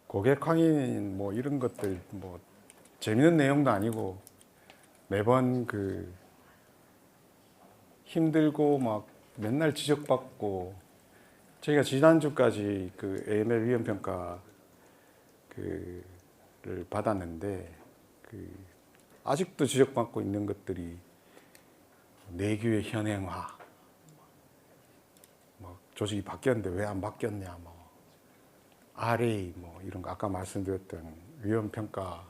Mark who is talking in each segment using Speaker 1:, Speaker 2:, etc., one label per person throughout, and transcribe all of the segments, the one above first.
Speaker 1: 고객 확인 뭐 이런 것들 뭐 재밌는 내용도 아니고 매번 그 힘들고 막 맨날 지적받고 저희가 지난주까지 그 AML 위험 평가 그를 받았는데 그 아직도 지적받고 있는 것들이 내규의 현행화, 뭐 조직이 바뀌었는데 왜 안 바뀌었냐, 뭐 RA 뭐 이런 거 아까 말씀드렸던 위험 평가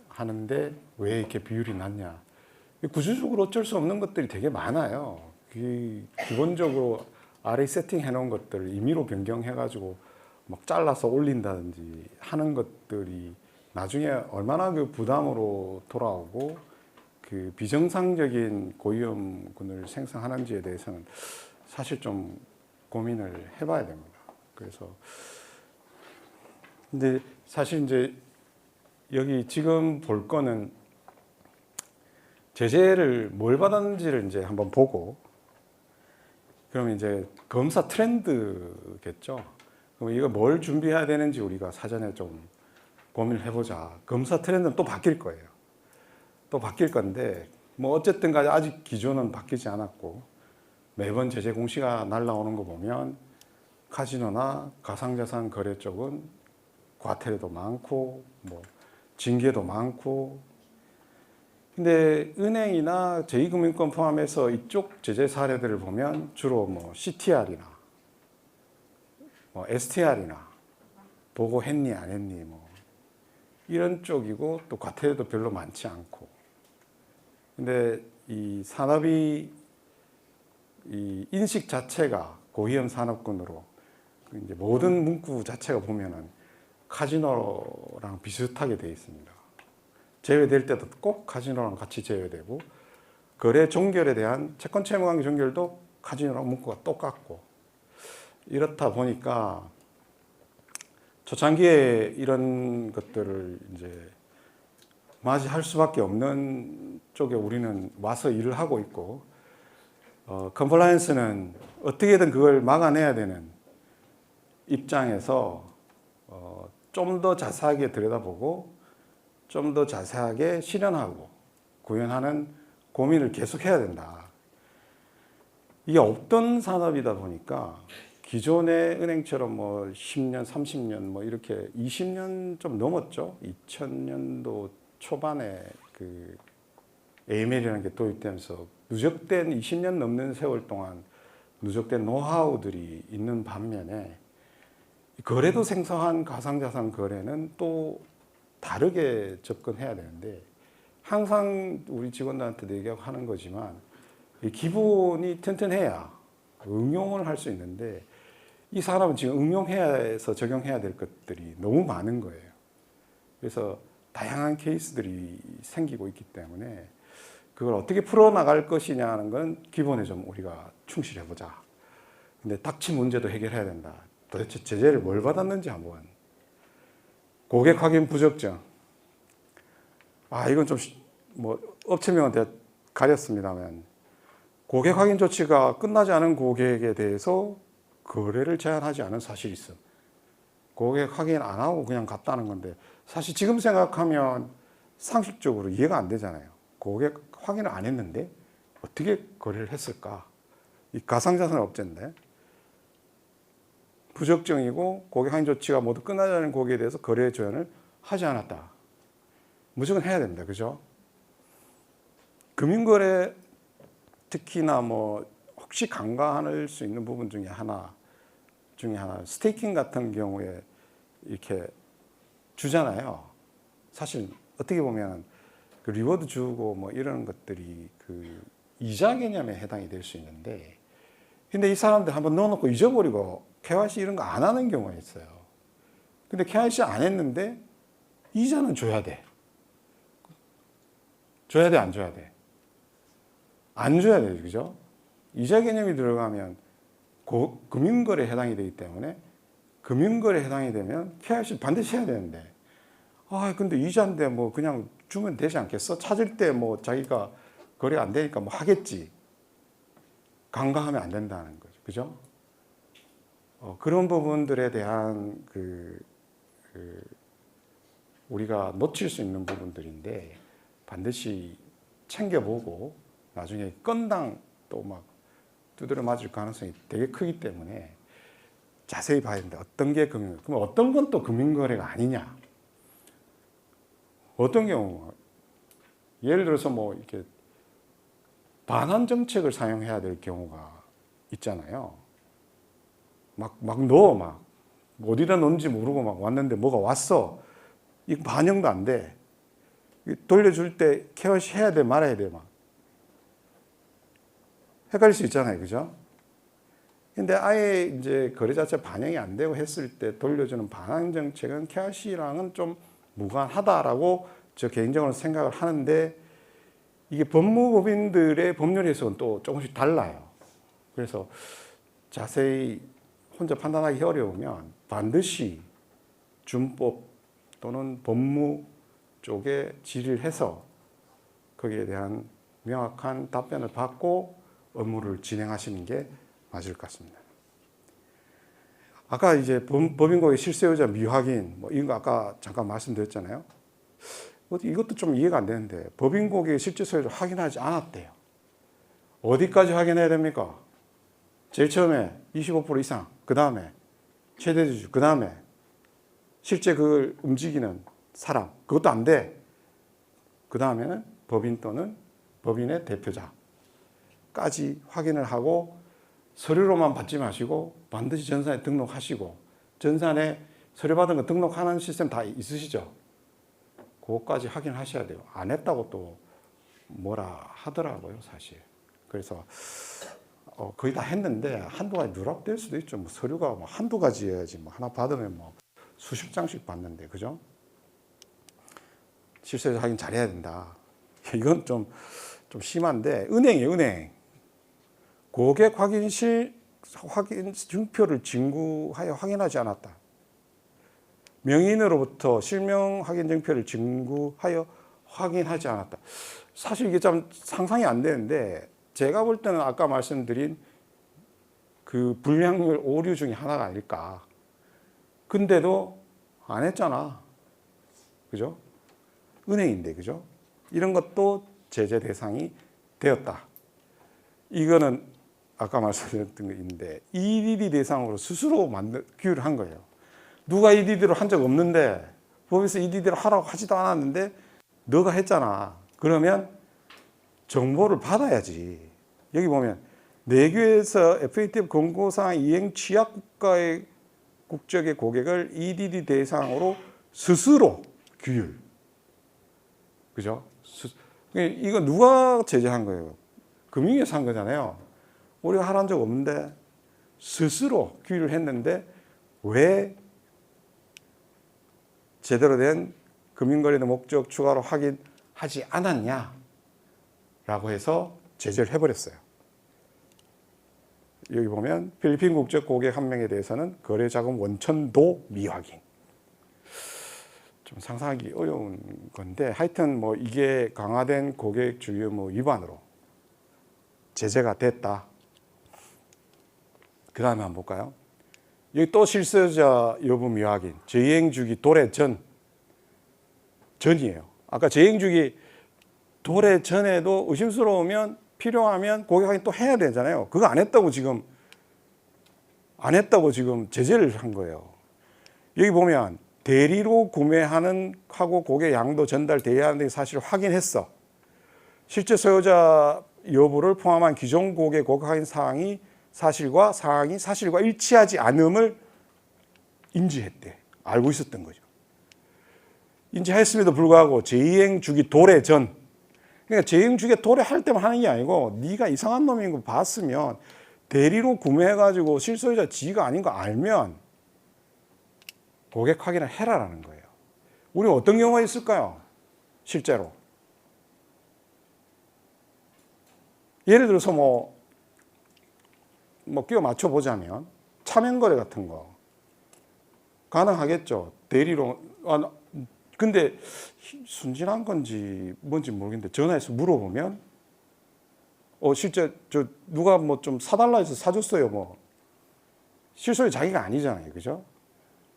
Speaker 1: 하는데 왜 이렇게 비율이 낮냐. 구조적으로 어쩔 수 없는 것들이 되게 많아요. 기본적으로 RA 세팅 해놓은 것들을 임의로 변경해가지고 막 잘라서 올린다든지 하는 것들이 나중에 얼마나 그 부담으로 돌아오고 그 비정상적인 고위험군을 생성하는지에 대해서는 사실 좀 고민을 해봐야 됩니다. 그래서 근데 사실 이제 여기 지금 볼 거는 제재를 뭘 받았는지를 이제 한번 보고 그러면 이제 검사 트렌드겠죠. 그럼 이거 뭘 준비해야 되는지 우리가 사전에 좀 고민을 해보자. 검사 트렌드는 또 바뀔 거예요. 또 바뀔 건데 뭐 어쨌든 간에 아직 기조는 바뀌지 않았고 매번 제재 공시가 날라오는 거 보면 카지노나 가상자산 거래 쪽은 과태료도 많고 뭐 징계도 많고 근데 은행이나 제2금융권 포함해서 이쪽 제재 사례들을 보면 주로 뭐 CTR이나 뭐 STR이나 보고했니 안 했니 뭐 이런 쪽이고 또 과태료도 별로 많지 않고 근데 이 산업이 이 인식 자체가 고위험 산업군으로 이제 모든 문구 자체가 보면은 카지노랑 비슷하게 되어 있습니다. 제외될 때도 꼭 카지노랑 같이 제외되고 거래 종결에 대한 채권 채무 관계 종결도 카지노랑 문구가 똑같고 이렇다 보니까 초창기에 이런 것들을 이제 맞이할 수밖에 없는 쪽에 우리는 와서 일을 하고 있고 컴플라이언스는 어떻게든 그걸 막아내야 되는 입장에서 좀 더 자세하게 들여다보고 좀 더 자세하게 실현하고 구현하는 고민을 계속해야 된다. 이게 없던 산업이다 보니까 기존의 은행처럼 뭐 10년, 30년 뭐 이렇게 20년 좀 넘었죠. 2000년도 초반에 그 AML이라는 게 도입되면서 누적된 20년 넘는 세월 동안 누적된 노하우들이 있는 반면에 거래도 생소한 가상자산 거래는 또 다르게 접근해야 되는데 항상 우리 직원들한테도 얘기하는 거지만 기본이 튼튼해야 응용을 할 수 있는데 이 사람은 지금 응용해야 해서 적용해야 될 것들이 너무 많은 거예요. 그래서 다양한 케이스들이 생기고 있기 때문에 그걸 어떻게 풀어나갈 것이냐는 건 기본에 좀 우리가 충실해보자. 근데 닥친 문제도 해결해야 된다. 도대체 제재를 뭘 받았는지 한번. 고객 확인 부적정. 이건 좀 뭐 업체명은 제가 가렸습니다만 고객 확인 조치가 끝나지 않은 고객에 대해서 거래를 제한하지 않은 사실이 있어. 고객 확인 안 하고 그냥 갔다는 건데 사실 지금 생각하면 상식적으로 이해가 안 되잖아요. 고객 확인을 안 했는데 어떻게 거래를 했을까? 이 가상자산 업체인데 부적정이고 고객 확인 조치가 모두 끝나지 않은 고객에 대해서 거래 제한을 하지 않았다. 무조건 해야 됩니다. 그죠? 금융거래 특히나 뭐 혹시 간과할 수 있는 부분 중에 하나 스테이킹 같은 경우에 이렇게 주잖아요. 사실 어떻게 보면 그 리워드 주고 뭐 이런 것들이 그 이자 개념에 해당이 될 수 있는데 근데 이 사람들 한번 넣어놓고 잊어버리고 KYC 이런 거 안 하는 경우가 있어요. 근데 KYC 안 했는데 이자는 줘야 돼. 줘야 돼, 안 줘야 돼? 안 줘야 돼요. 그죠? 이자 개념이 들어가면 금융거래에 해당이 되기 때문에 금융거래에 해당이 되면 KYC 반드시 해야 되는데 근데 이자인데 뭐 그냥 주면 되지 않겠어? 찾을 때 뭐 자기가 거래 안 되니까 뭐 하겠지. 간과하면 안 된다는 거죠. 그죠? 그런 부분들에 대한 우리가 놓칠 수 있는 부분들인데 반드시 챙겨보고 나중에 건당 또 막 두드려 맞을 가능성이 되게 크기 때문에 자세히 봐야 되는데 어떤 게 금융, 그럼 어떤 건 또 금융거래가 아니냐? 어떤 경우, 예를 들어서 뭐 이렇게 반환 정책을 사용해야 될 경우가 있잖아요. 막 넣어, 막 어디다 넣은지 모르고 막 왔는데 뭐가 왔어. 이거 반영도 안 돼. 돌려줄 때 KYC 해야 돼, 말아야 돼, 막. 헷갈릴 수 있잖아요, 그죠? 근데 아예 이제 거래 자체 반영이 안 되고 했을 때 돌려주는 반환 정책은 KYC랑은 좀 무관하다라고 저 개인적으로 생각을 하는데 이게 법무법인들의 법률 해석은 또 조금씩 달라요. 그래서 자세히 혼자 판단하기 어려우면 반드시 준법 또는 법무 쪽에 질의를 해서 거기에 대한 명확한 답변을 받고 업무를 진행하시는 게 맞을 것 같습니다. 아까 이제 법인고객 실세유자 미확인 뭐 이런 거 아까 잠깐 말씀드렸잖아요. 이것도 좀 이해가 안 되는데 법인고객의 실제 소유를 확인하지 않았대요. 어디까지 확인해야 됩니까? 제일 처음에 25% 이상, 그 다음에 최대 주주, 그 다음에 실제 그걸 움직이는 사람, 그것도 안 돼. 그 다음에는 법인 또는 법인의 대표자까지 확인을 하고 서류로만 받지 마시고 반드시 전산에 등록하시고 전산에 서류 받은 거 등록하는 시스템 다 있으시죠? 그것까지 확인하셔야 돼요. 안 했다고 또 뭐라 하더라고요, 사실. 그래서 거의 다 했는데 한두 가지 누락될 수도 있죠. 뭐 서류가 뭐 한두 가지여야지 뭐 하나 받으면 뭐 수십 장씩 받는데, 그죠? 실수해서 확인 잘해야 된다. 이건 좀 심한데, 은행이에요, 은행. 고객 확인 증표를 진구하여 확인하지 않았다. 명의인으로부터 실명 확인 증표를 진구하여 확인하지 않았다. 사실 이게 좀 상상이 안 되는데, 제가 볼 때는 아까 말씀드린 그 불량률 오류 중에 하나가 아닐까. 근데도 안 했잖아. 그죠? 은행인데, 그죠? 이런 것도 제재 대상이 되었다. 이거는 아까 말씀드렸던 거 있는데, EDD 대상으로 스스로 규율을 한 거예요. 누가 EDD로 한 적 없는데, 법에서 EDD로 하라고 하지도 않았는데, 너가 했잖아. 그러면 정보를 받아야지. 여기 보면, 내규에서 FATF 권고사항 이행 취약 국가의 국적의 고객을 EDD 대상으로 스스로 규율. 그죠? 이거 누가 제재한 거예요? 금융위에서 한 거잖아요. 우리가 하라는 적 없는데 스스로 규율을 했는데 왜 제대로 된 금융거래의 목적 추가로 확인하지 않았냐라고 해서 제재를 해버렸어요. 여기 보면 필리핀 국적 고객 한 명에 대해서는 거래자금 원천도 미확인. 좀 상상하기 어려운 건데 하여튼 뭐 이게 강화된 고객 주의 의무 위반으로 제재가 됐다. 그 다음에 한번 볼까요? 여기 또 실수요자 여부 미확인. 재행주기 도래 전이에요. 아까 재행주기 도래 전에도 의심스러우면 필요하면 고객 확인 또 해야 되잖아요. 그거 안 했다고 지금 제재를 한 거예요. 여기 보면 대리로 구매하는 하고 고객 양도 전달 대리하는 데 사실을 확인했어. 실제 소유자 여부를 포함한 기존 고객 확인 사항이 사실과 일치하지 않음을 인지했대. 알고 있었던 거죠. 인지했음에도 불구하고 재행 주기 도래 전. 그러니까 재행 주기 도래할 때만 하는 게 아니고 네가 이상한 놈인 거 봤으면 대리로 구매해가지고 실소유자 지가 아닌 거 알면 고객 확인을 해라라는 거예요. 우리 어떤 경우가 있을까요? 실제로. 예를 들어서 뭐 끼워 맞춰 보자면 차명거래 같은 거 가능하겠죠. 대리로. 근데 순진한 건지 뭔지 모르겠는데 전화해서 물어보면 실제 누가 뭐 좀 사달라 해서 사줬어요. 뭐 실소유 자기가 아니잖아요. 그죠?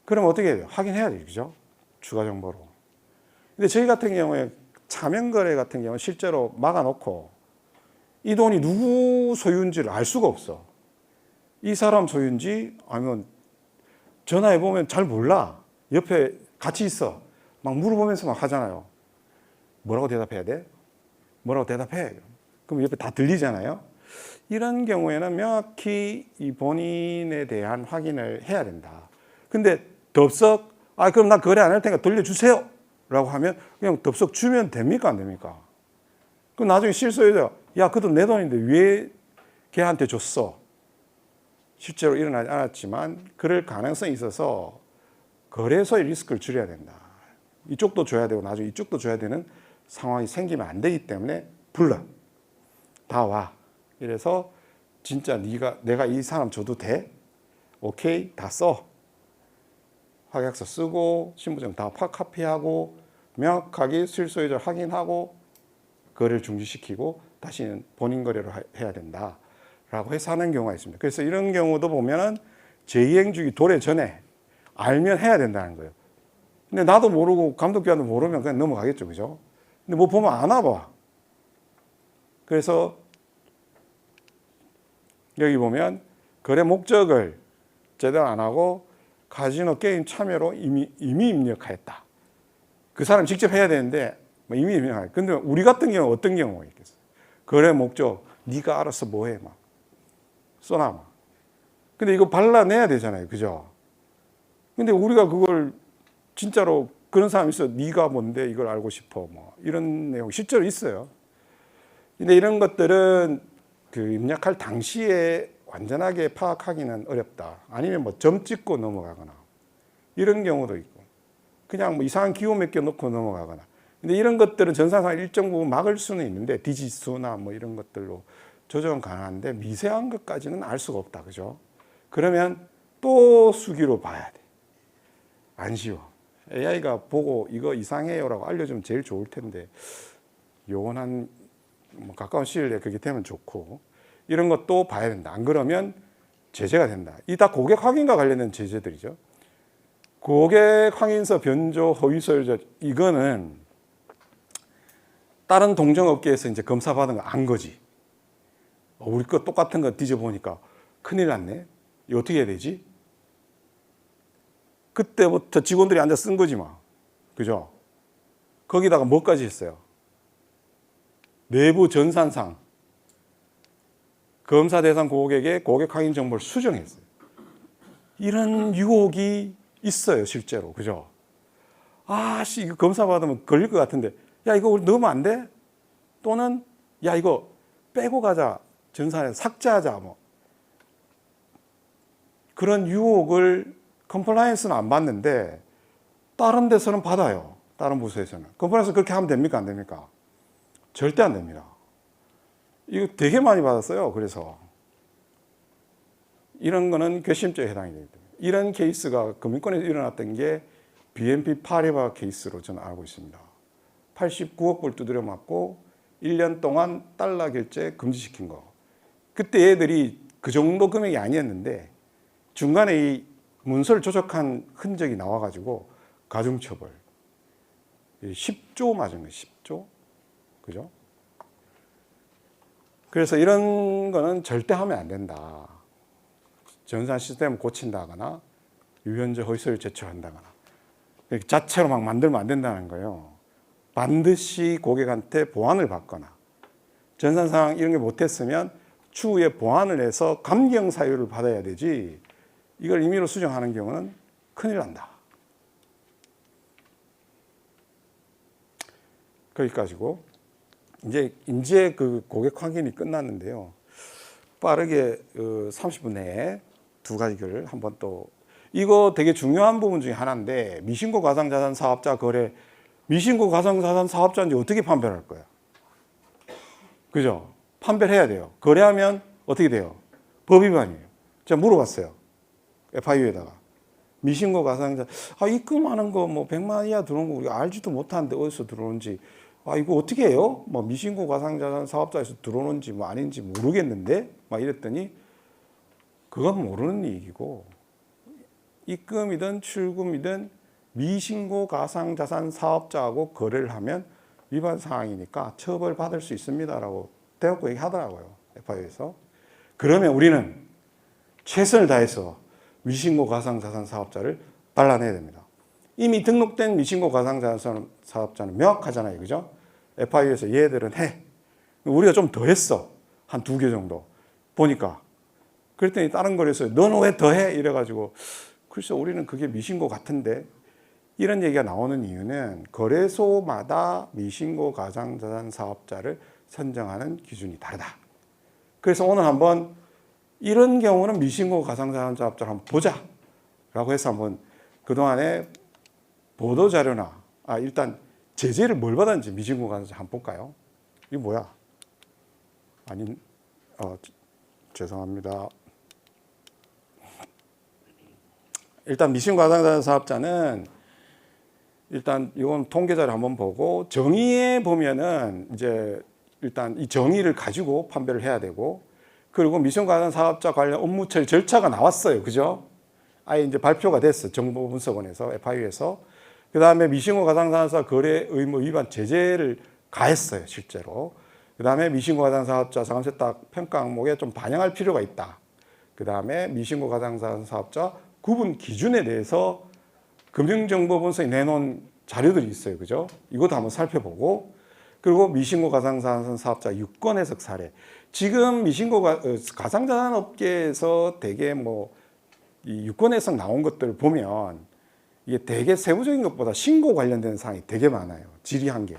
Speaker 1: 그럼 어떻게 해야 돼요? 확인해야 돼요. 그죠? 추가 정보로. 근데 저희 같은 경우에 차명거래 같은 경우는 실제로 막아놓고 이 돈이 누구 소유인지를 알 수가 없어. 이 사람 소유인지 아니면 전화해보면 잘 몰라. 옆에 같이 있어. 막 물어보면서 막 하잖아요. 뭐라고 대답해야 돼? 뭐라고 대답해? 그럼 옆에 다 들리잖아요. 이런 경우에는 명확히 이 본인에 대한 확인을 해야 된다. 근데 덥석, 그럼 나 거래 안 할 테니까 돌려주세요. 라고 하면 그냥 덥석 주면 됩니까? 안 됩니까? 그럼 나중에 실소유자, 야, 그 돈 내 돈인데 왜 걔한테 줬어? 실제로 일어나지 않았지만 그럴 가능성이 있어서 거래소의 리스크를 줄여야 된다. 이쪽도 줘야 되고 나중에 이쪽도 줘야 되는 상황이 생기면 안 되기 때문에 불러. 다 와. 이래서 진짜 내가 이 사람 줘도 돼? 오케이, 다 써. 확약서 쓰고 신분증 다 카피하고 명확하게 실소유자 확인하고 거래를 중지시키고 다시는 본인 거래로 해야 된다라고 해서 하는 경우가 있습니다. 그래서 이런 경우도 보면은 재이행주기 도래 전에 알면 해야 된다는 거예요. 근데 나도 모르고 감독기관도 모르면 그냥 넘어가겠죠, 그죠? 근데 뭐 보면 안 와봐. 그래서 여기 보면 거래 목적을 제대로 안 하고 카지노 게임 참여로 이미 입력하였다. 그 사람 직접 해야 되는데 이미 입력하였다. 근데 우리 같은 경우 어떤 경우가 있겠어요? 거래 목적 네가 알아서 뭐해 막 써놔 막. 근데 이거 발라내야 되잖아요, 그죠? 근데 우리가 그걸 진짜로 그런 사람이 있어. 네가 뭔데 이걸 알고 싶어 뭐 이런 내용 실제로 있어요. 근데 이런 것들은 그 입력할 당시에 완전하게 파악하기는 어렵다. 아니면 뭐 점 찍고 넘어가거나 이런 경우도 있고 그냥 뭐 이상한 기호 몇 개 넣고 넘어가거나. 근데 이런 것들은 전산상 일정 부분 막을 수는 있는데 디지수나 뭐 이런 것들로 조정은 가능한데 미세한 것까지는 알 수가 없다. 그죠? 그러면 또 수기로 봐야 돼. 안 쉬워. AI가 보고 이거 이상해요라고 알려주면 제일 좋을 텐데 요건 한 뭐 가까운 시일 내에 그렇게 되면 좋고 이런 것도 봐야 된다. 안 그러면 제재가 된다. 이 다 고객 확인과 관련된 제재들이죠. 고객 확인서 변조 허위 소유자 이거는 다른 동종업계에서 이제 검사 받은 거 안 거지. 우리 거 똑같은 거 뒤져보니까 큰일 났네. 이거 어떻게 해야 되지? 그때부터 직원들이 앉아 쓴 거지 뭐. 그죠? 거기다가 뭐까지 했어요? 내부 전산상 검사 대상 고객의 고객 확인 정보를 수정했어요. 이런 유혹이 있어요, 실제로. 그죠? 이거 검사 받으면 걸릴 것 같은데, 야, 이거 우리 넣으면 안 돼? 또는, 야, 이거 빼고 가자. 전산에 삭제하자. 뭐. 그런 유혹을 컴플라이언스는 안 받는데, 다른 데서는 받아요. 다른 부서에서는. 컴플라이언스 그렇게 하면 됩니까? 안 됩니까? 절대 안 됩니다. 이거 되게 많이 받았어요. 그래서 이런 거는 괘씸죄에 해당이 되기 때문에 이런 케이스가 금융권에서 일어났던 게 BNP 파리바 케이스로 저는 알고 있습니다. 89억 불 두드려 맞고 1년 동안 달러 결제 금지시킨 거. 그때 얘들이 그 정도 금액이 아니었는데 중간에 이 문서를 조작한 흔적이 나와가지고 가중처벌 10조 맞은 거예요. 10조. 그죠? 그래서 이런 거는 절대 하면 안 된다. 전산 시스템을 고친다거나 유연적 허위소유를 제출한다거나 자체로 막 만들면 안 된다는 거예요. 반드시 고객한테 보완을 받거나 전산상 이런 게 못했으면 추후에 보완을 해서 감경 사유를 받아야 되지 이걸 임의로 수정하는 경우는 큰일 난다. 거기까지고 이제 그 고객 확인이 끝났는데요. 빠르게 30분 내에 두 가지를 한번 또 이거 되게 중요한 부분 중에 하나인데 미신고 가상자산 사업자 거래 미신고 가상자산 사업자인지 어떻게 판별할 거야? 그죠? 판별해야 돼요. 거래하면 어떻게 돼요? 법 위반이에요. 제가 물어봤어요. FIU에다가 미신고 가상자산 입금하는 거 뭐 100만 이하 들어온 거 우리가 알지도 못하는데 어디서 들어오는지 이거 어떻게 해요? 뭐 미신고 가상자산 사업자에서 들어오는지 뭐 아닌지 모르겠는데 막 이랬더니 그건 모르는 얘기고 입금이든 출금이든 미신고 가상자산 사업자하고 거래를 하면 위반 사항이니까 처벌받을 수 있습니다라고 대놓고 얘기하더라고요. FIU에서. 그러면 우리는 최선을 다해서 미신고 가상자산 사업자를 발라내야 됩니다. 이미 등록된 미신고 가상자산 사업자는 명확하잖아요. 그죠? FIU에서 얘들은 해. 우리가 좀 더 했어. 한 2개 정도. 보니까. 그랬더니 다른 거래소에 너는 왜 더 해? 이래가지고 글쎄 우리는 그게 미신고 같은데 이런 얘기가 나오는 이유는 거래소마다 미신고 가상자산 사업자를 선정하는 기준이 다르다. 그래서 오늘 한번 이런 경우는 미신고 가상자산 사업자를 한번 보자 라고 해서 한번 그동안에 보도자료나 일단 제재를 뭘 받았는지 미신고 가상자산 한번 볼까요? 이게 뭐야? 죄송합니다. 일단 미신고 가상자산 사업자는 일단 이건 통계자료 한번 보고 정의에 보면은 이제 일단 이 정의를 가지고 판별을 해야 되고 그리고 미신고 가상자산 사업자 관련 업무 처리 절차가 나왔어요. 그죠? 아예 이제 발표가 됐어. 정보분석원에서 FIU에서. 그다음에 미신고 가상자산 거래 의무 위반 제재를 가했어요. 실제로. 그다음에 미신고 가상자산 사업자 자금세탁 평가 항목에 좀 반영할 필요가 있다. 그다음에 미신고 가상자산 사업자 구분 기준에 대해서 금융정보분석에 내놓은 자료들이 있어요. 그죠? 이것도 한번 살펴보고 그리고 미신고 가상자산 사업자 유권 해석 사례. 지금 미신고 가상자산 업계에서 되게 이 유권 해석 나온 것들을 보면 이게 되게 세부적인 것보다 신고 관련된 사항이 되게 많아요. 지리한 게.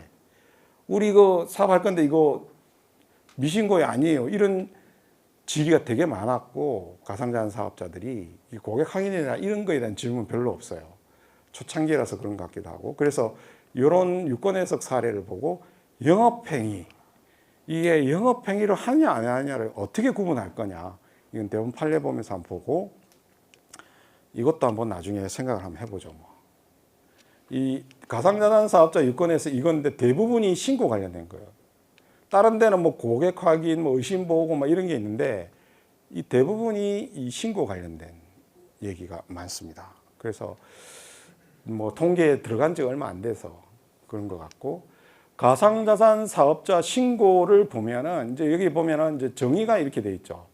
Speaker 1: 우리 이거 사업할 건데 이거 미신고이 아니에요. 이런 질의가 되게 많았고 가상자산 사업자들이 고객 확인이나 이런 거에 대한 질문 별로 없어요. 초창기라서 그런 것 같기도 하고 그래서 이런 유권 해석 사례를 보고 영업행위 이게 영업행위를 하냐 안 하냐를 어떻게 구분할 거냐 이건 대부분 판례 보면서 한번 보고 이것도 한번 나중에 생각을 한번 해보죠. 이 가상자산 사업자 유권에서 이건데 대부분이 신고 관련된 거예요. 다른 데는 고객 확인, 의심 보고 이런 게 있는데 이 대부분이 이 신고 관련된 얘기가 많습니다. 그래서 통계에 들어간 지 얼마 안 돼서 그런 것 같고 가상자산 사업자 신고를 보면은 이제 여기 보면은 이제 정의가 이렇게 돼 있죠.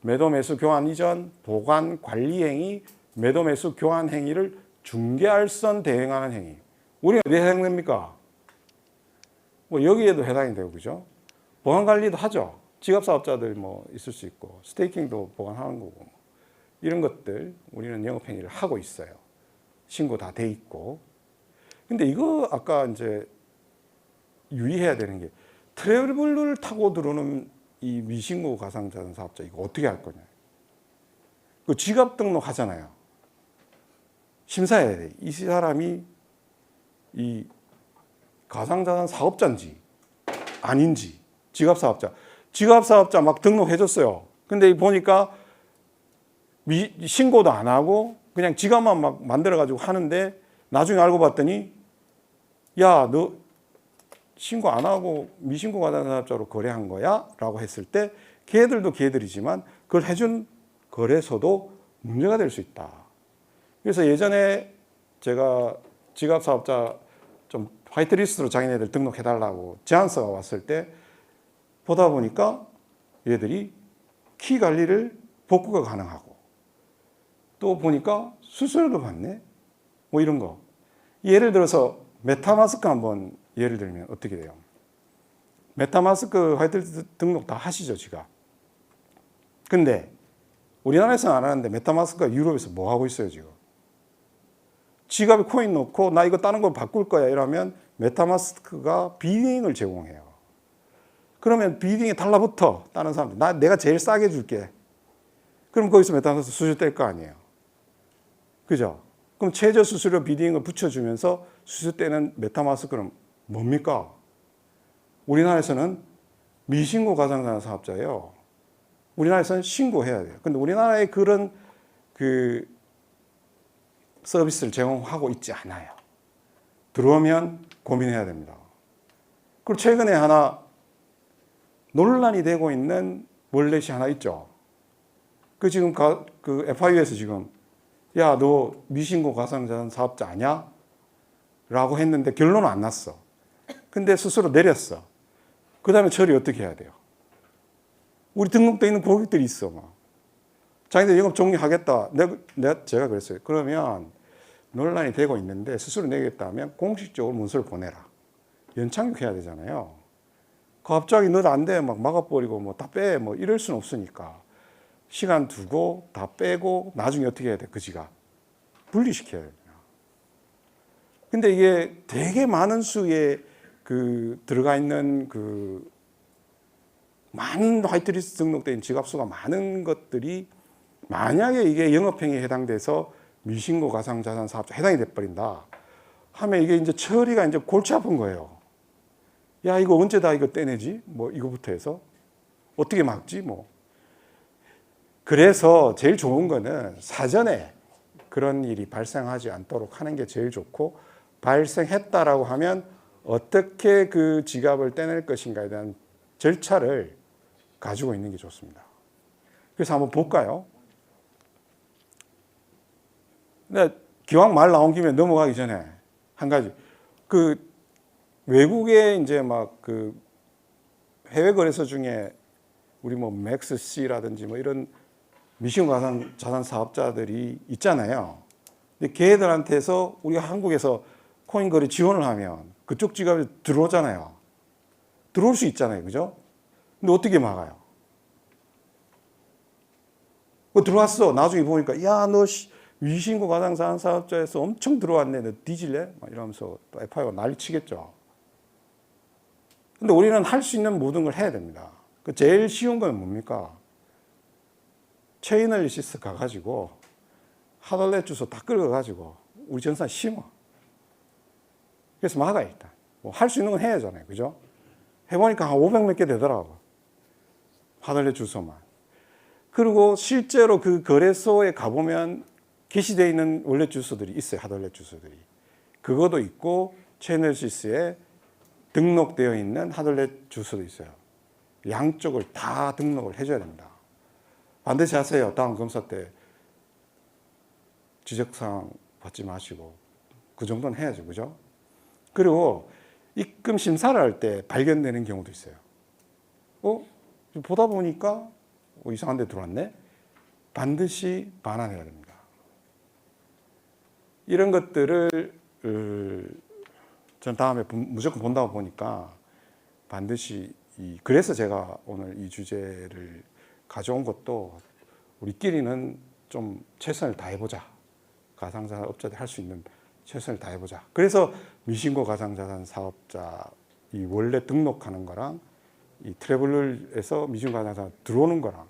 Speaker 1: 매도 매수 교환 이전 보관 관리 행위 매도 매수 교환 행위를 중개할선 대행하는 행위. 우리가 어디에 해당됩니까? 여기에도 해당이 되고 그죠? 보관 관리도 하죠. 지갑 사업자들 있을 수 있고 스테이킹도 보관하는 거고 이런 것들 우리는 영업 행위를 하고 있어요. 신고 다 돼 있고. 근데 이거 아까 이제 유의해야 되는 게 트래블을 타고 들어오는 이 미신고 가상자산 사업자 이거 어떻게 할 거냐. 그 지갑 등록 하잖아요. 심사해야 돼. 이 사람이 이 가상자산 사업자인지 아닌지. 지갑 사업자 막 등록해줬어요. 근데 보니까 신고도 안 하고 그냥 지갑만 막 만들어가지고 하는데 나중에 알고 봤더니 야, 너 신고 안 하고 미신고 가상자산 사업자로 거래한 거야? 라고 했을 때 걔들도 걔들이지만 그걸 해준 거래소도 문제가 될 수 있다. 그래서 예전에 제가 지갑 사업자 좀 화이트리스트로 자기네들 등록해달라고 제안서가 왔을 때 보다 보니까 얘들이 키 관리를 복구가 가능하고 또 보니까 수수료도 받네. 이런 거. 예를 들어서 메타마스크 한번 예를 들면 어떻게 돼요? 메타마스크 화이트리스트 등록 다 하시죠, 지갑. 근데 우리나라에서는 안 하는데 메타마스크가 유럽에서 뭐 하고 있어요, 지금? 지갑에 코인 넣고 나 이거 다른 거 바꿀 거야 이러면 메타마스크가 비딩을 제공해요. 그러면 비딩에 달라붙어 다른 사람들. 내가 제일 싸게 줄게. 그럼 거기서 메타마스크 수수료 뗄 거 아니에요. 그죠? 그럼 최저 수수료 비딩을 붙여주면서 수수료 떼는 메타마스크는 뭡니까? 우리나라에서는 미신고 가상자산 사업자예요. 우리나라에서는 신고해야 돼요. 근데 우리나라에 그런 서비스를 제공하고 있지 않아요. 들어오면 고민해야 됩니다. 그리고 최근에 하나 논란이 되고 있는 월렛이 하나 있죠. 지금 그 FIU에서 지금 야, 너 미신고 가상자산 사업자 아니야? 라고 했는데 결론은 안 났어. 근데 스스로 내렸어. 그 다음에 처리 어떻게 해야 돼요? 우리 등록돼 있는 고객들이 있어. 막. 자기들 영업 종료하겠다. 제가 그랬어요. 그러면 논란이 되고 있는데 스스로 내겠다면 공식적으로 문서를 보내라. 연착륙해야 되잖아요. 갑자기 너도 안 돼. 막 막아버리고 뭐 다 빼. 뭐 이럴 수는 없으니까. 시간 두고 다 빼고 나중에 어떻게 해야 돼? 그지가 분리시켜야 돼요. 근데 이게 되게 많은 수의 들어가 있는 많은 화이트리스트 등록된 지갑수가 많은 것들이 만약에 이게 영업행위에 해당돼서 미신고 가상자산 사업자 해당이 돼버린다 하면 이게 이제 처리가 이제 골치 아픈 거예요. 야, 이거 언제 다 이거 떼내지? 뭐 이거부터 해서 어떻게 막지? 뭐. 그래서 제일 좋은 거는 사전에 그런 일이 발생하지 않도록 하는 게 제일 좋고, 발생했다라고 하면 어떻게 그 지갑을 떼낼 것인가에 대한 절차를 가지고 있는 게 좋습니다. 그래서 한번 볼까요? 근데 기왕 말 나온 김에 넘어가기 전에 한 가지. 외국에 이제 막 해외 거래소 중에 우리 뭐 맥스C라든지 뭐 이런 미신고 가상자산 사업자들이 있잖아요. 근데 걔들한테서 우리가 한국에서 코인 거래 지원을 하면 그쪽 지갑에 들어오잖아요. 들어올 수 있잖아요. 그죠? 근데 어떻게 막아요? 들어왔어. 나중에 보니까, 야, 너 미신고 가상자산 사업자에서 엄청 들어왔네. 너 뒤질래? 막 이러면서 또 FIO가 난리 치겠죠. 근데 우리는 할 수 있는 모든 걸 해야 됩니다. 제일 쉬운 건 뭡니까? 체인얼리시스 가가지고 하덜렛 주소 다 끌어가지고 우리 전산 심어. 그래서 막아 일단. 할 수 있는 건 해야잖아요. 그죠? 해보니까 한 500 몇 개 되더라고. 하덜렛 주소만. 그리고 실제로 그 거래소에 가보면 게시되어 있는 원래 주소들이 있어요. 하덜렛 주소들이. 그것도 있고 체인얼리시스에 등록되어 있는 하덜렛 주소도 있어요. 양쪽을 다 등록을 해줘야 됩니다. 반드시 하세요. 다음 검사 때 지적사항 받지 마시고. 그 정도는 해야죠. 그죠? 그리고 입금 심사를 할 때 발견되는 경우도 있어요. 보다 보니까 이상한 데 들어왔네? 반드시 반환해야 됩니다. 이런 것들을 전 다음에 무조건 본다고 보니까 반드시 그래서 제가 오늘 이 주제를 가져온 것도 우리끼리는 좀 최선을 다해보자. 가상자산 업자들이 할 수 있는 최선을 다해보자. 그래서 미신고 가상자산 사업자 원래 등록하는 거랑 이 트래블러에서 미신고 가상자산 들어오는 거랑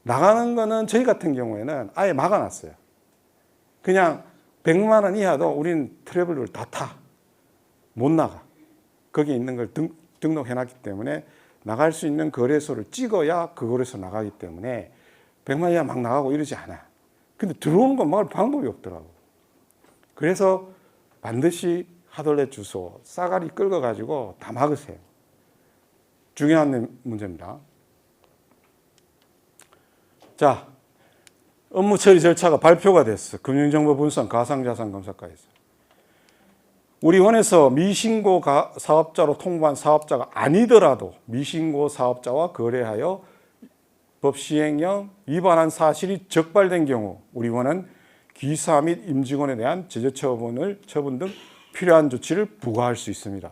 Speaker 1: 나가는 거는 저희 같은 경우에는 아예 막아놨어요. 그냥 100만 원 이하도 우리는 트래블러를 다 타. 못 나가. 거기 있는 걸 등록해놨기 때문에 나갈 수 있는 거래소를 찍어야 그 거래소 나가기 때문에 100만 이하 막 나가고 이러지 않아. 근데 들어오는 건 막을 방법이 없더라고. 그래서 반드시 하덜렛 주소, 싸가리 긁어가지고 다 막으세요. 중요한 문제입니다. 자, 업무 처리 절차가 발표가 됐어. 금융정보 분석 가상자산 검사과에서. 우리 원에서 미신고 사업자로 통보한 사업자가 아니더라도 미신고 사업자와 거래하여 법 시행령 위반한 사실이 적발된 경우 우리 원은 기사 및 임직원에 대한 제재처분 등 필요한 조치를 부과할 수 있습니다.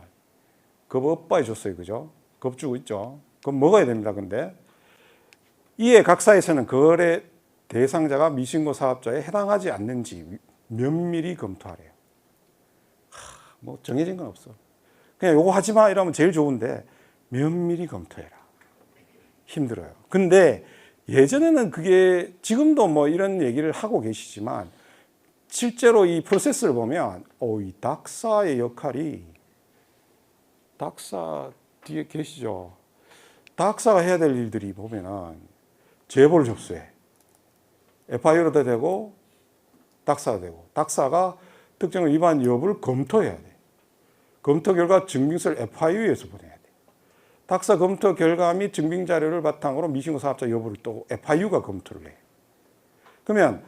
Speaker 1: 그 업바해 줬어요. 그죠? 급 주고 있죠. 그럼 먹어야 됩니다. 근데 이에 각사에서는 거래 대상자가 미신고 사업자에 해당하지 않는지 면밀히 검토하래요. 뭐 정해진 건 없어. 그냥 요거 하지 마 이러면 제일 좋은데 면밀히 검토해라. 힘들어요. 근데 예전에는 그게 지금도 뭐 이런 얘기를 하고 계시지만 실제로 이 프로세스를 보면 이 닥사의 역할이 닥사 뒤에 계시죠. 닥사가 해야 될 일들이 보면은 제보를 접수해. FIU로도 되고 닥사가 되고 닥사가 특정 위반 여부를 검토해야 돼. 검토 결과 증빙서를 FIU에서 보내야 돼. 닥사 검토 결과 및 증빙 자료를 바탕으로 미신고 사업자 여부를 또 FIU가 검토를 해. 그러면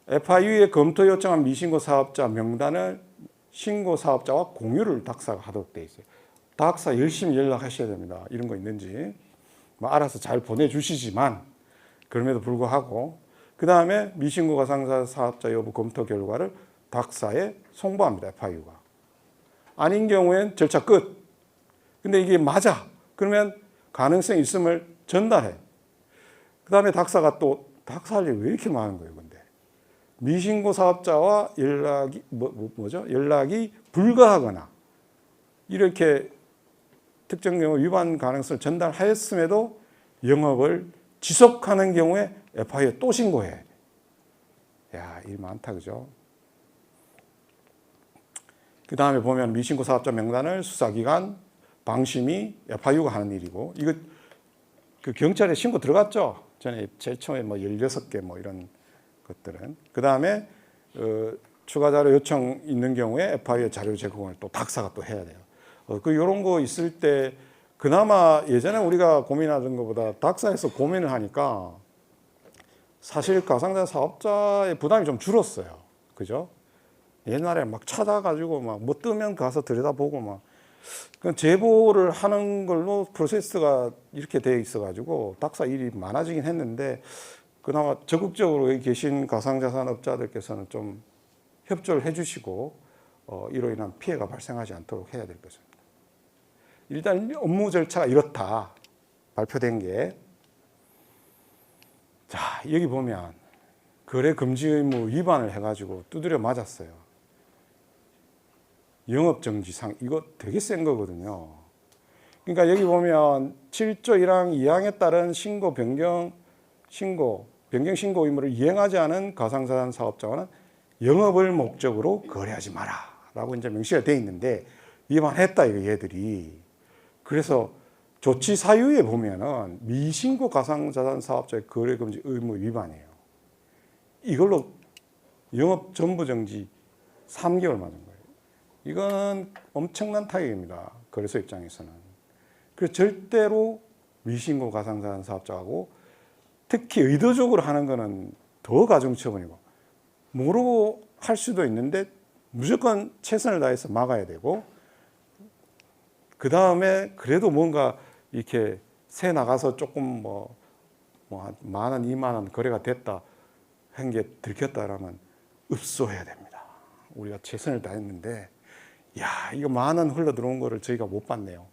Speaker 1: FIU에 검토 요청한 미신고 사업자 명단을 신고 사업자와 공유를 닥사가 하도록 되어 있어요. 닥사 열심히 연락하셔야 됩니다. 이런 거 있는지 뭐 알아서 잘 보내주시지만 그럼에도 불구하고 그 다음에 미신고 가상자산 사업자 여부 검토 결과를 닥사에 송부합니다. FIU가. 아닌 경우엔 절차 끝. 근데 이게 맞아. 그러면 가능성이 있음을 전달해. 그 다음에 닥사가 또 닥사 할 일이 왜 이렇게 많은 거예요, 근데. 미신고 사업자와 연락이, 연락이 불가하거나 이렇게 특정 경우 위반 가능성을 전달하였음에도 영업을 지속하는 경우에 FIU에 또 신고해. 야, 일 많다, 그죠? 그 다음에 보면 미신고 사업자 명단을 수사기관, 방심위, FIU가 하는 일이고, 이거 그 경찰에 신고 들어갔죠? 전에 제일 처음에 뭐 16개 뭐 이런 것들은. 그 다음에 추가 자료 요청 있는 경우에 FIU 자료 제공을 또 닥사가 또 해야 돼요. 이런 거 있을 때 그나마 예전에 우리가 고민하던 것보다 닥사에서 고민을 하니까 사실 가상자산 사업자의 부담이 좀 줄었어요. 그죠? 옛날에 막 찾아가지고 막 뭐 뜨면 가서 들여다보고 막 제보를 하는 걸로 프로세스가 이렇게 되어 있어가지고 닥사 일이 많아지긴 했는데 그나마 적극적으로 여기 계신 가상자산업자들께서는 좀 협조를 해주시고 이로 인한 피해가 발생하지 않도록 해야 될 것입니다. 일단 업무 절차가 이렇다. 발표된 게. 자, 여기 보면 거래 금지 의무 위반을 해가지고 두드려 맞았어요. 영업정지상 이거 되게 센 거거든요. 그러니까 여기 보면 7조 1항 2항에 따른 변경 신고 의무를 이행하지 않은 가상자산 사업자와는 영업을 목적으로 거래하지 마라 라고 이제 명시가 되어 있는데 위반했다 이거 얘들이. 그래서 조치 사유에 보면은 미신고 가상자산 사업자의 거래 금지 의무 위반이에요. 이걸로 영업 전부 정지 3개월 맞은 거예요. 이거는 엄청난 타격입니다. 거래소 입장에서는. 그래서 절대로 미신고 가상자산 사업자하고 특히 의도적으로 하는 거는 더 가중처분이고 모르고 할 수도 있는데 무조건 최선을 다해서 막아야 되고 그 다음에 그래도 뭔가 이렇게 새 나가서 조금 뭐 한 10,000원, 20,000원 거래가 됐다 한 게 들켰다라면 읍소해야 됩니다. 우리가 최선을 다했는데 야, 이거 10,000원 흘러 들어온 거를 저희가 못 봤네요.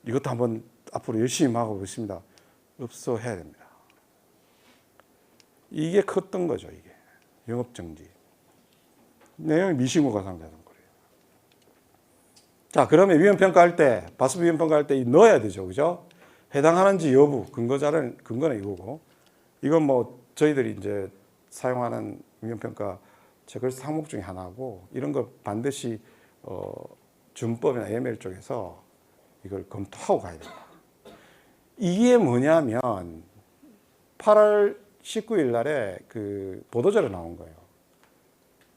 Speaker 1: 이것도 한번 앞으로 열심히 막아보겠습니다. 읍소해야 됩니다. 이게 컸던 거죠, 이게. 영업정지. 내용이 미신고 가상자산 거래요. 자, 그러면 위험평가할 때, 바스프 위험평가할 때 넣어야 되죠, 그죠? 해당하는지 여부, 근거는 이거고. 이건 뭐 저희들이 이제 사용하는 위험평가 체크리스트 항목 중에 하나고, 이런 거 반드시 준법이나 AML 쪽에서 이걸 검토하고 가야 됩니다. 이게 뭐냐면 8월 19일 날에 그 보도자료 나온 거예요.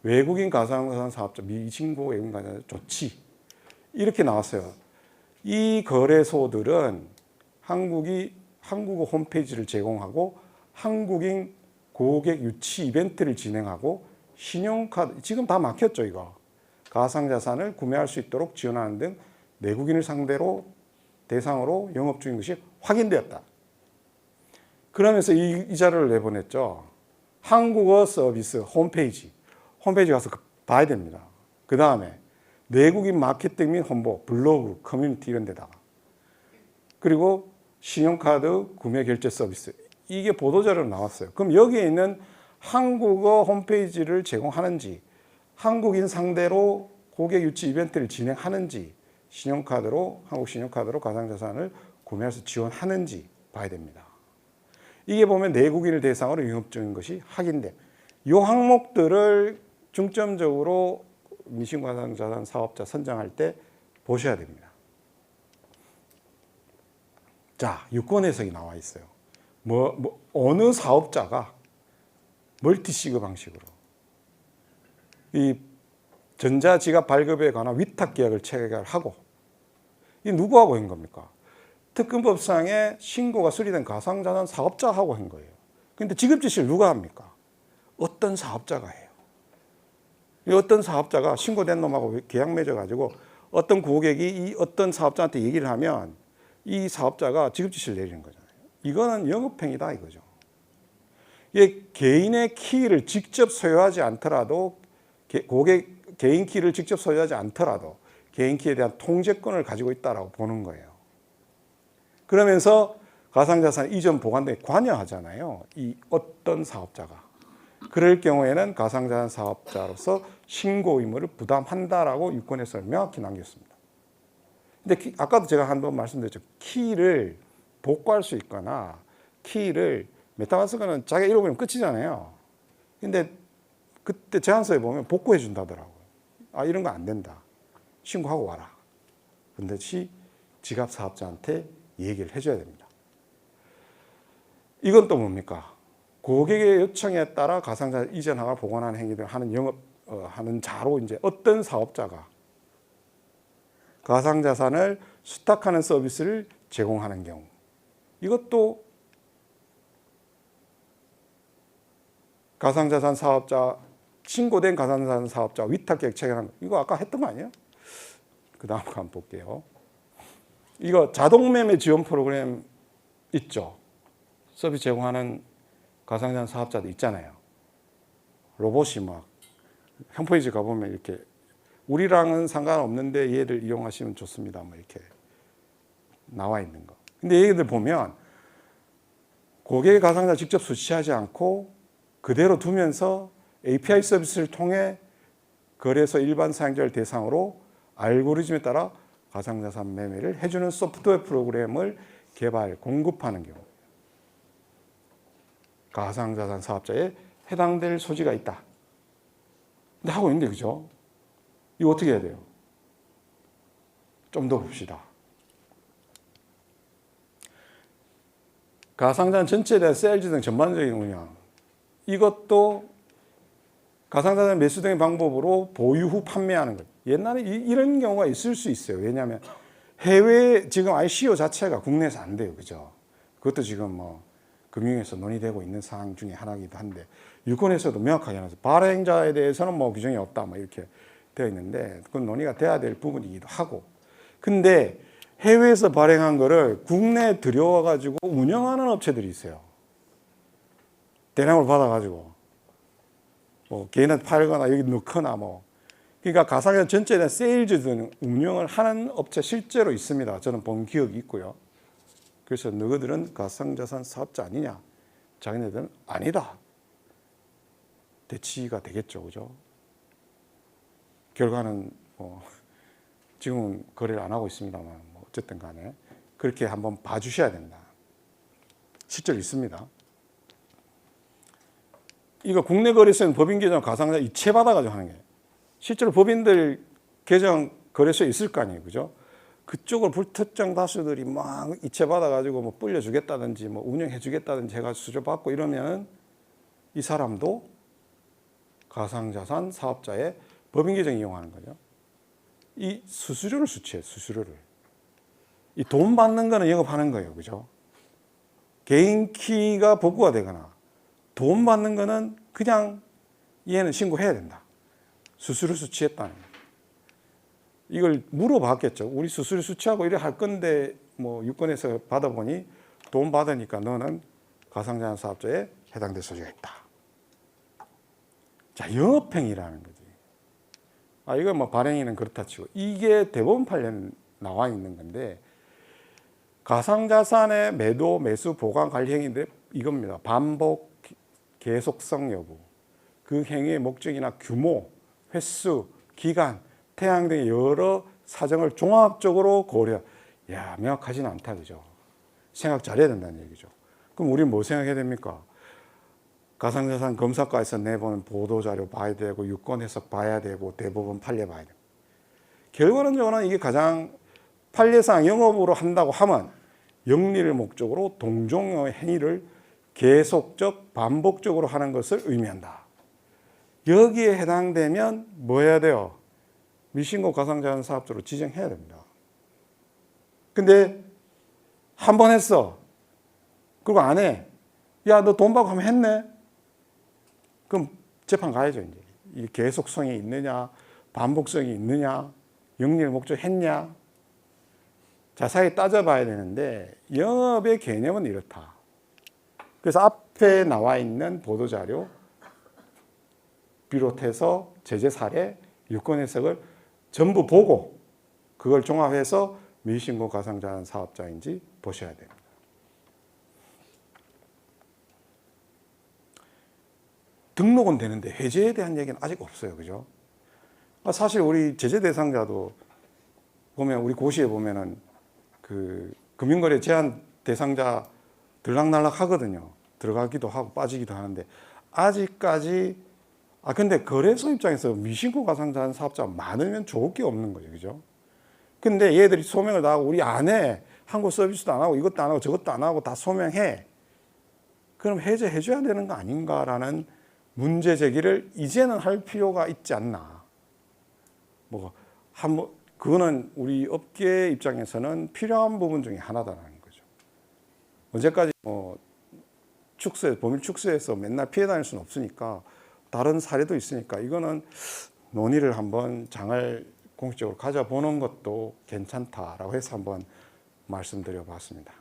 Speaker 1: 외국인 가상자산 사업자 미신고 외국인 가상자산 조치 이렇게 나왔어요. 이 거래소들은 한국어 홈페이지를 제공하고 한국인 고객 유치 이벤트를 진행하고 신용카드 지금 다 막혔죠 이거. 가상자산을 구매할 수 있도록 지원하는 등 내국인을 대상으로 영업 중인 것이 확인되었다. 그러면서 이 자료를 내보냈죠. 한국어 서비스 홈페이지 가서 봐야 됩니다. 그 다음에 내국인 마케팅 및 홍보, 블로그, 커뮤니티 이런 데다가 그리고 신용카드 구매 결제 서비스 이게 보도자료로 나왔어요. 그럼 여기에 있는 한국어 홈페이지를 제공하는지 한국인 상대로 고객 유치 이벤트를 진행하는지 한국 신용카드로 가상자산을 구매해서 지원하는지 봐야 됩니다. 이게 보면 내국인을 대상으로 영업 중인 것이 확인돼. 이 항목들을 중점적으로 미신고 가상자산 사업자 선정할 때 보셔야 됩니다. 자, 유권 해석이 나와 있어요. 어느 사업자가 멀티시그 방식으로 이 전자지갑 발급에 관한 위탁 계약을 체결하고 이 누구하고 한 겁니까? 특검법상에 신고가 수리된 가상자산 사업자하고 한 거예요. 그런데 지급 지시를 누가 합니까? 어떤 사업자가 해요. 이 어떤 사업자가 신고된 놈하고 계약 맺어가지고 어떤 고객이 이 어떤 사업자한테 얘기를 하면 이 사업자가 지급지시를 내리는 거잖아요. 이거는 영업행위다 이거죠. 이게 개인의 키를 직접 소유하지 않더라도 고객 개인 키를 직접 소유하지 않더라도 개인 키에 대한 통제권을 가지고 있다라고 보는 거예요. 그러면서 가상자산 이전 보관 등에 관여하잖아요. 이 어떤 사업자가. 그럴 경우에는 가상자산 사업자로서 신고 의무를 부담한다라고 유권해서 명확히 남겼습니다. 근데 아까도 제가 한번 말씀드렸죠. 키를 복구할 수 있거나 키를 메타마스크는 자기가 잃어버리면 끝이잖아요. 근데 그때 제안서에 보면 복구해 준다더라고요. 아, 이런 거 안 된다. 신고하고 와라. 그런데 지갑 사업자한테 얘기를 해줘야 됩니다. 이건 또 뭡니까? 고객의 요청에 따라 가상자산 이전하거나 보관하는 행위를 하는 하는 자로 이제 어떤 사업자가 가상자산을 수탁하는 서비스를 제공하는 경우, 이것도 가상자산 사업자, 신고된 가상자산 사업자 위탁계획 체결하는 거, 이거 아까 했던 거 아니에요? 그 다음 거 한번 볼게요. 이거 자동매매 지원 프로그램 있죠. 서비스 제공하는 가상자산 사업자도 있잖아요. 로봇이 막 홈페이지 가보면 이렇게 우리랑은 상관없는데 얘들 이용하시면 좋습니다. 뭐 이렇게 나와 있는 거. 근데 얘들 보면 고객의 가상자산 직접 수취하지 않고 그대로 두면서 API 서비스를 통해 거래소 일반 사용자를 대상으로 알고리즘에 따라 가상자산 매매를 해주는 소프트웨어 프로그램을 공급하는 경우 가상자산 사업자에 해당될 소지가 있다. 근데 하고 있는데 그죠? 이거 어떻게 해야 돼요? 좀 더 봅시다. 가상자산 전체에 대한 세일즈 등 전반적인 운영, 이것도 가상자산 매수 등의 방법으로 보유 후 판매하는 것. 옛날에 이런 경우가 있을 수 있어요. 왜냐하면 해외 지금 ICO 자체가 국내에서 안 돼요. 그죠? 그것도 지금 뭐 금융에서 논의되고 있는 사항 중에 하나이기도 한데 유권에서도 명확하게 나서 발행자에 대해서는 뭐 규정이 없다 뭐 이렇게 되어 있는데 그건 논의가 돼야 될 부분이기도 하고, 근데 해외에서 발행한 거를 국내에 들여와 가지고 운영하는 업체들이 있어요. 대량으로 받아가지고 뭐 개인한테 팔거나 여기 넣거나 뭐, 그러니까 가상자산 전체에 대한 세일즈 등 운영을 하는 업체 실제로 있습니다. 저는 본 기억이 있고요. 그래서 너희들은 가상자산 사업자 아니냐? 자기네들은 아니다. 대치가 되겠죠, 그죠? 결과는 뭐 지금은 거래를 안 하고 있습니다만 뭐 어쨌든 간에 그렇게 한번 봐주셔야 된다. 실제로 있습니다. 이거 국내 거래소는 법인 계정 가상자산 이체 받아가지고 하는 게, 실제로 법인들 계정 거래소에 있을 거 아니에요, 그죠? 그쪽을 불특정 다수들이 막 이체 받아가지고 뭐 불려주겠다든지 뭐 운영해주겠다든지 해가지고 수주받고 이러면 이 사람도 가상자산 사업자의 법인 계정 이용하는 거죠. 이 수수료를 수취해, 수수료를. 이 돈 받는 거는 영업하는 거예요, 그죠? 개인 키가 복구가 되거나 돈 받는 거는 그냥 얘는 신고해야 된다. 수수료 수취했다는 거예요. 이걸 물어봤겠죠. 우리 수수료 수취하고 이래 할 건데 뭐 유권에서 받아보니 돈 받으니까 너는 가상자산 사업자에 해당될 소지가 있다. 자, 영업행위라는 거지. 아, 이거 뭐 발행인은 그렇다 치고 이게 대법원 판례에 나와 있는 건데, 가상자산의 매도, 매수, 보관, 관리 행위인데 이겁니다. 반복, 계속성 여부, 그 행위의 목적이나 규모, 횟수, 기간, 태양 등의 여러 사정을 종합적으로 고려. 야, 명확하지는 않다, 그죠? 생각 잘해야 된다는 얘기죠. 그럼 우리는 뭐 생각해야 됩니까? 가상자산 검사과에서 내보는 보도자료 봐야 되고 유권 해석 봐야 되고 대법원 판례 봐야 되고, 결과론적으로는 이게 가장 판례상 영업으로 한다고 하면 영리를 목적으로 동종의 행위를 계속적 반복적으로 하는 것을 의미한다. 여기에 해당되면 뭐 해야 돼요? 미신고 가상자산 사업자로 지정해야 됩니다. 근데 한 번 했어. 그리고 안 해. 야, 너 돈 받고 하면 했네? 그럼 재판 가야죠, 이제. 이 계속성이 있느냐, 반복성이 있느냐, 영리를 목적했냐. 자세하게 따져봐야 되는데 영업의 개념은 이렇다. 그래서 앞에 나와 있는 보도자료 비롯해서 제재 사례, 유권 해석을 전부 보고 그걸 종합해서 미신고 가상자산 사업자인지 보셔야 됩니다. 등록은 되는데 해제에 대한 얘기는 아직 없어요. 그죠? 사실 우리 제재 대상자도 보면 우리 고시에 보면은 그 금융거래 제한 대상자 들락날락 하거든요. 들어가기도 하고 빠지기도 하는데 아직까지 근데 거래소 입장에서 미신고 가상자산 사업자가 많으면 좋을 게 없는 거죠. 그죠? 근데 얘들이 소명을 다 하고 우리 안 해. 한국 서비스도 안 하고 이것도 안 하고 저것도 안 하고 다 소명해. 그럼 해제해 줘야 되는 거 아닌가라는 문제 제기를 이제는 할 필요가 있지 않나. 그거는 우리 업계 입장에서는 필요한 부분 중에 하나다라는 거죠. 언제까지 법률 축소해서 맨날 피해 다닐 수는 없으니까 다른 사례도 있으니까 이거는 논의를 한번 장을 공식적으로 가져보는 것도 괜찮다라고 해서 한번 말씀드려 봤습니다.